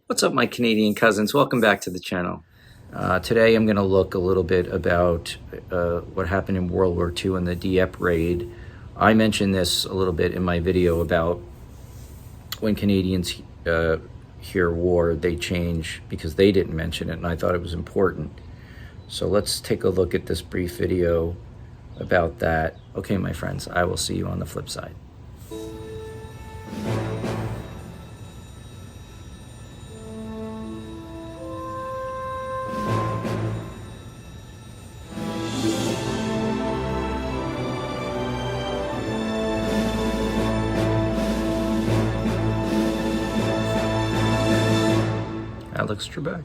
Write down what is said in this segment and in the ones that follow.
What's up, my Canadian cousins? Welcome back to the channel. Today I'm going to look a little bit about what happened in World War II and the Dieppe raid. I mentioned this a little bit in my video about when Canadians hear war, they change because they didn't mention it, and I thought it was important. So let's take a look at this brief video about that. Okay, my friends, I will see you on the flip side. Alex Trebek.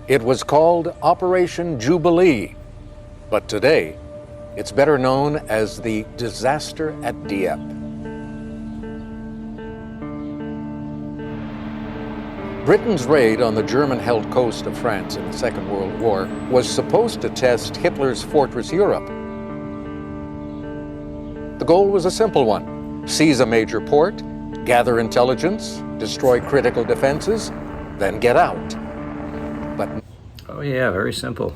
It was called Operation Jubilee, but today it's better known as the disaster at Dieppe. Britain's raid on the German-held coast of France in the Second World War was supposed to test Hitler's Fortress Europe. The goal was a simple one: seize a major port, gather intelligence, destroy critical defenses, then get out. But oh yeah, very simple.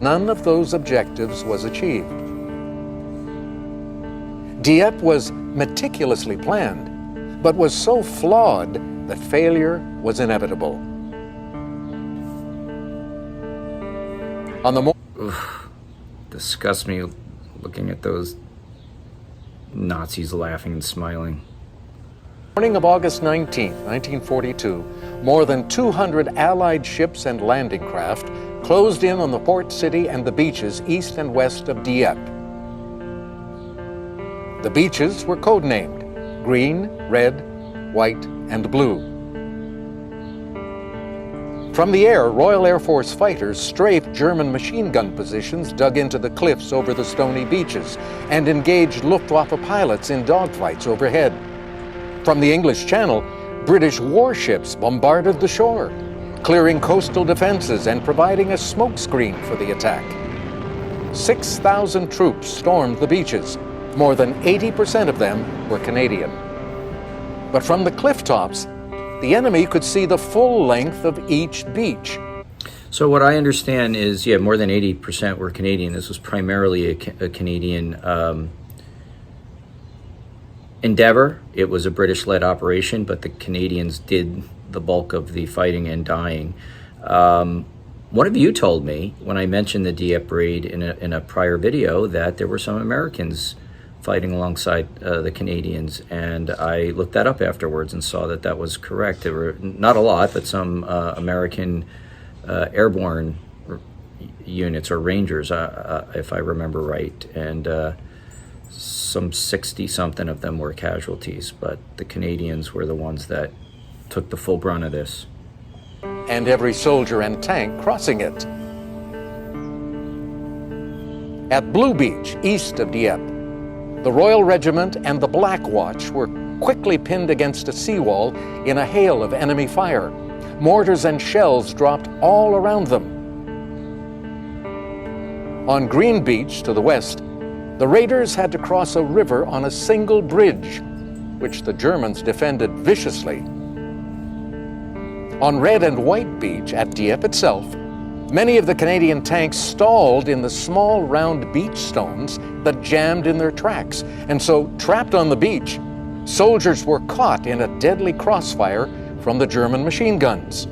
None of those objectives was achieved. Dieppe was meticulously planned, but was so flawed that failure was inevitable. On the Disgusts me looking at those Nazis laughing and smiling. morning of August 19, 1942, more than 200 Allied ships and landing craft closed in on the port city and the beaches east and west of Dieppe. The beaches were codenamed Green, Red, White, and Blue. From the air, Royal Air Force fighters strafed German machine gun positions dug into the cliffs over the stony beaches and engaged Luftwaffe pilots in dogfights overhead. From the English Channel, British warships bombarded the shore, clearing coastal defenses and providing a smokescreen for the attack. 6,000 troops stormed the beaches. More than 80% of them were Canadian. But from the cliff tops, the enemy could see the full length of each beach. So what I understand is, yeah, more than 80% were Canadian. This was primarily a Canadian endeavor. It was a British-led operation, but the Canadians did the bulk of the fighting and dying. One of you told me when I mentioned the Dieppe raid in a prior video that there were some Americans fighting alongside the Canadians, and I looked that up afterwards and saw that that was correct. There were not a lot, but some American airborne units or Rangers, if I remember right, and some 60-something of them were casualties, but the Canadians were the ones that took the full brunt of this. And every soldier and tank crossing it. At Blue Beach, east of Dieppe, the Royal Regiment and the Black Watch were quickly pinned against a seawall in a hail of enemy fire. Mortars and shells dropped all around them. On Green Beach to the west, the raiders had to cross a river on a single bridge, which the Germans defended viciously. On Red and White Beach at Dieppe itself, many of the Canadian tanks stalled in the small round beach stones that jammed in their tracks, and so, trapped on the beach, soldiers were caught in a deadly crossfire from the German machine guns.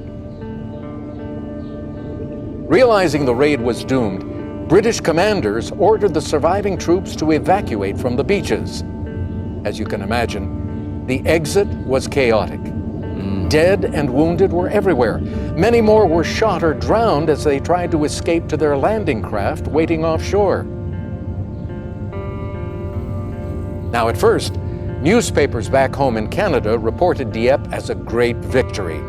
Realizing the raid was doomed, British commanders ordered the surviving troops to evacuate from the beaches. As you can imagine, the exit was chaotic. Dead and wounded were everywhere. Many more were shot or drowned as they tried to escape to their landing craft waiting offshore. Now, at first, newspapers back home in Canada reported Dieppe as a great victory.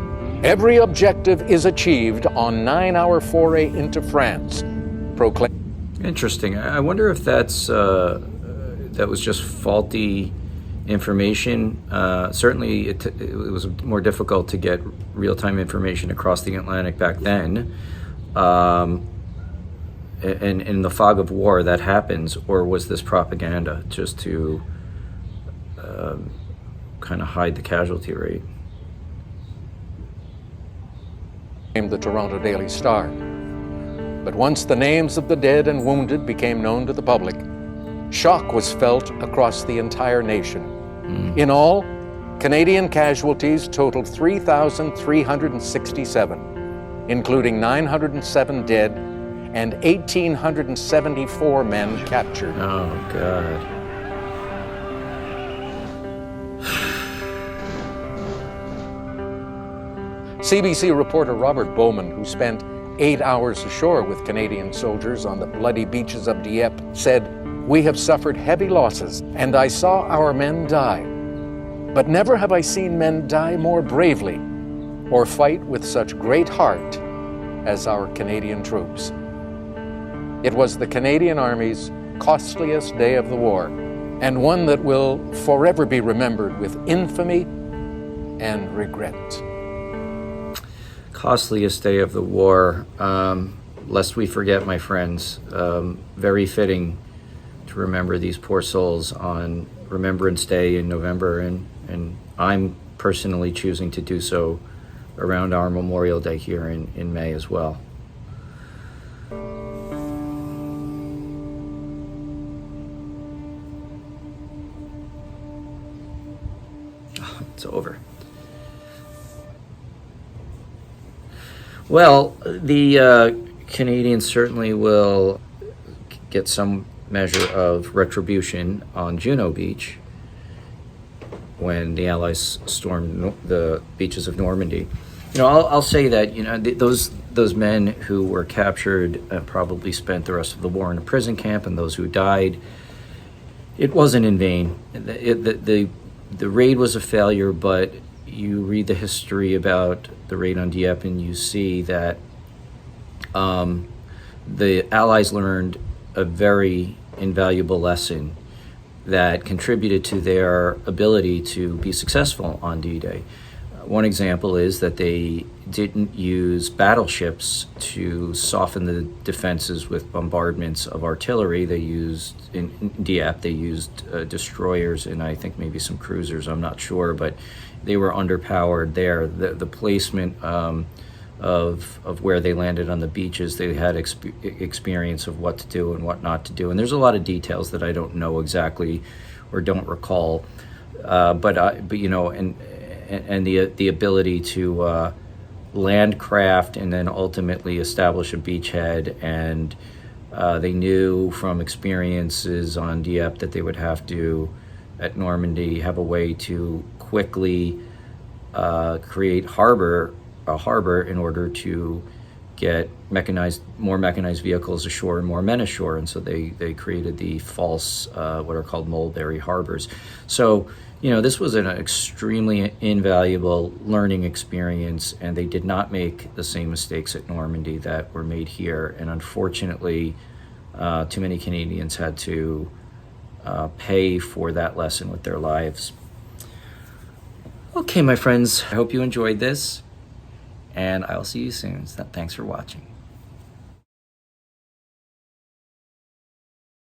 Every objective is achieved on 9-hour foray into France, proclaimed. Interesting. I wonder if that was just faulty information. Certainly, it was more difficult to get real-time information across the Atlantic back then. And in the fog of war, that happens, or was this propaganda just to kind of hide the casualty rate? The Toronto Daily Star. But once the names of the dead and wounded became known to the public, shock was felt across the entire nation. In all, Canadian casualties totaled 3,367, including 907 dead and 1,874 men captured. Oh, God. CBC reporter Robert Bowman, who spent 8 hours ashore with Canadian soldiers on the bloody beaches of Dieppe, said, "We have suffered heavy losses, and I saw our men die. But never have I seen men die more bravely or fight with such great heart as our Canadian troops." It was the Canadian Army's costliest day of the war, and one that will forever be remembered with infamy and regret. Costliest day of the war, lest we forget, my friends. Very fitting to remember these poor souls on Remembrance Day in November, and I'm personally choosing to do so around our Memorial Day here in May as well. Oh, it's over. Well, the Canadians certainly will get some measure of retribution on Juno Beach when the Allies stormed the beaches of Normandy. I'll say that those men who were captured probably spent the rest of the war in a prison camp, and those who died, it wasn't in vain. The raid was a failure, but you read the history about the raid on Dieppe and you see that the Allies learned a very invaluable lesson that contributed to their ability to be successful on D-Day. One example is that they didn't use battleships to soften the defenses with bombardments of artillery. They used, in Dieppe, they used destroyers and I think maybe some cruisers, I'm not sure, but they were underpowered there. The placement of where they landed on the beaches, they had experience of what to do and what not to do. And there's a lot of details that I don't know exactly or don't recall, but the ability to land craft and then ultimately establish a beachhead. And they knew from experiences on Dieppe that they would have to, at Normandy, have a way to quickly create a harbor in order to get more mechanized vehicles ashore and more men ashore. And so they created the false, what are called mulberry harbors. So, this was an extremely invaluable learning experience, and they did not make the same mistakes at Normandy that were made here. And unfortunately, too many Canadians had to pay for that lesson with their lives. Okay, my friends, I hope you enjoyed this, and I'll see you soon. Thanks for watching.